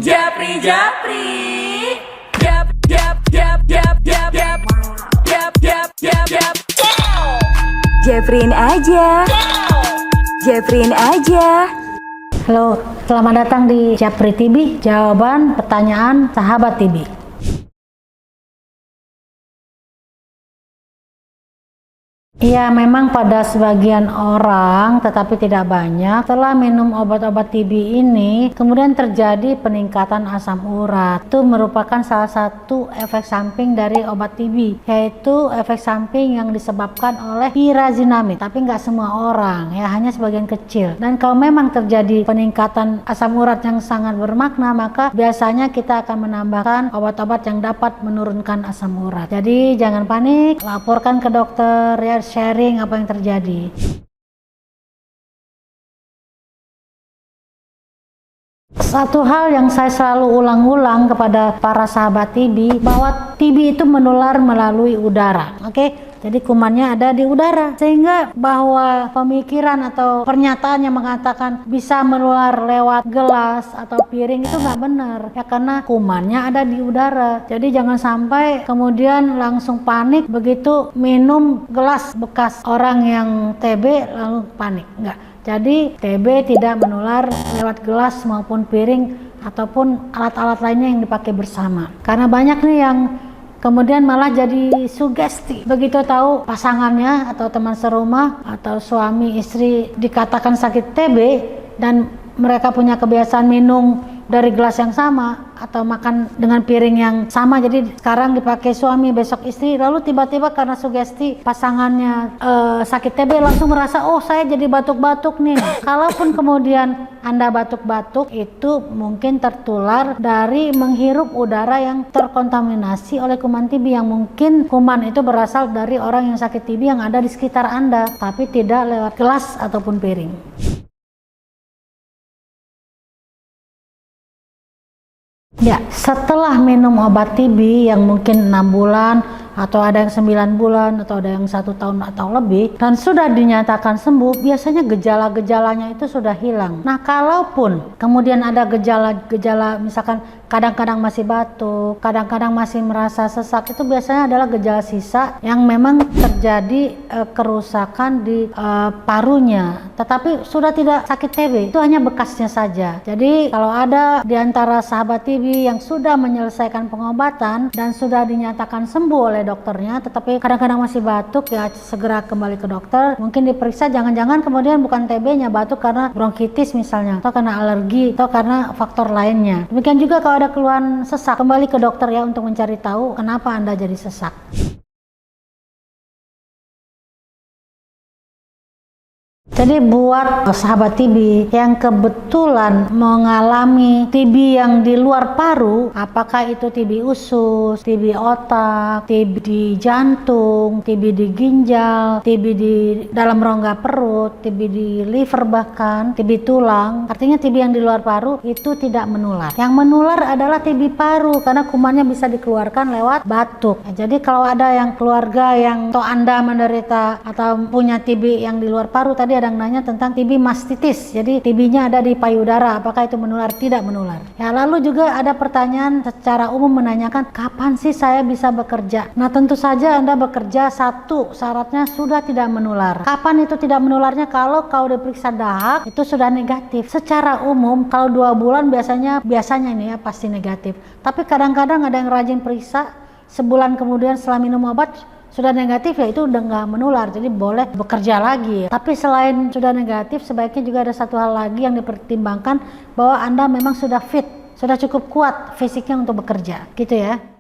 Japri, Japri, Jap, Jap, Jap, Jap, Jap, Jap, Jap, Jap, Jap, Jap. Japrin aja, Japrin aja. Halo, selamat datang di Japri TV, jawaban pertanyaan sahabat TV. Iya, memang pada sebagian orang, tetapi tidak banyak, setelah minum obat-obat TB ini, kemudian terjadi peningkatan asam urat. Itu merupakan salah satu efek samping dari obat TB, yaitu efek samping yang disebabkan oleh pirazinamid. Tapi nggak semua orang, ya, hanya sebagian kecil. Dan kalau memang terjadi peningkatan asam urat yang sangat bermakna, maka biasanya kita akan menambahkan obat-obat yang dapat menurunkan asam urat. Jadi jangan panik, laporkan ke dokter, ya, sharing apa yang terjadi. Satu hal yang saya selalu ulang-ulang kepada para sahabat TB, bahwa TB itu menular melalui udara. Oke? Jadi kumannya ada di udara, sehingga bahwa pemikiran atau pernyataan yang mengatakan bisa menular lewat gelas atau piring itu nggak benar, ya, karena kumannya ada di udara. Jadi jangan sampai kemudian langsung panik begitu minum gelas bekas orang yang TB lalu panik. Enggak. Jadi TB tidak menular lewat gelas maupun piring ataupun alat-alat lainnya yang dipakai bersama. Karena banyak nih yang kemudian malah jadi sugesti. Begitu tahu pasangannya atau teman serumah atau suami istri dikatakan sakit TB dan mereka punya kebiasaan minum dari gelas yang sama atau makan dengan piring yang sama, jadi sekarang dipakai suami, besok istri, lalu tiba-tiba karena sugesti pasangannya sakit TB langsung merasa, oh saya jadi batuk-batuk nih. Kalaupun kemudian Anda batuk-batuk, itu mungkin tertular dari menghirup udara yang terkontaminasi oleh kuman TB, yang mungkin kuman itu berasal dari orang yang sakit TB yang ada di sekitar Anda, tapi tidak lewat gelas ataupun piring. Ya, setelah minum obat TB yang mungkin 6 bulan atau ada yang 9 bulan atau ada yang 1 tahun atau lebih dan sudah dinyatakan sembuh, biasanya gejala-gejalanya itu sudah hilang. Nah, kalaupun kemudian ada gejala-gejala, misalkan kadang-kadang masih batuk, kadang-kadang masih merasa sesak, itu biasanya adalah gejala sisa yang memang terjadi kerusakan di parunya, tetapi sudah tidak sakit TB, itu hanya bekasnya saja. Jadi kalau ada di antara sahabat TB yang sudah menyelesaikan pengobatan dan sudah dinyatakan sembuh oleh dokternya, tetapi kadang-kadang masih batuk, ya segera kembali ke dokter. Mungkin diperiksa, jangan-jangan kemudian bukan TB-nya, batuk karena bronkitis misalnya, atau karena alergi, atau karena faktor lainnya. Demikian juga kalau ada keluhan sesak, kembali ke dokter ya untuk mencari tahu kenapa Anda jadi sesak. Jadi buat sahabat TB yang kebetulan mengalami TB yang di luar paru, apakah itu TB usus, TB otak, TB di jantung, TB di ginjal, TB di dalam rongga perut, TB di liver, bahkan TB tulang, artinya TB yang di luar paru itu tidak menular. Yang menular adalah TB paru karena kumannya bisa dikeluarkan lewat batuk. Nah, jadi kalau ada yang keluarga yang atau Anda menderita atau punya TB yang di luar paru, tadi ada yang nanya tentang TB mastitis, jadi TB-nya ada di payudara, apakah itu menular? Tidak menular. Ya, lalu juga ada pertanyaan secara umum menanyakan, kapan sih saya bisa bekerja? Nah, tentu saja Anda bekerja, satu syaratnya sudah tidak menular. Kapan itu tidak menularnya? Kalau kau diperiksa dahak itu sudah negatif. Secara umum kalau 2 bulan biasanya ini ya pasti negatif. Tapi kadang-kadang ada yang rajin periksa, sebulan kemudian setelah minum obat sudah negatif, ya itu udah nggak menular, jadi boleh bekerja lagi. Tapi selain sudah negatif, sebaiknya juga ada satu hal lagi yang dipertimbangkan, bahwa Anda memang sudah fit, sudah cukup kuat fisiknya untuk bekerja, gitu ya.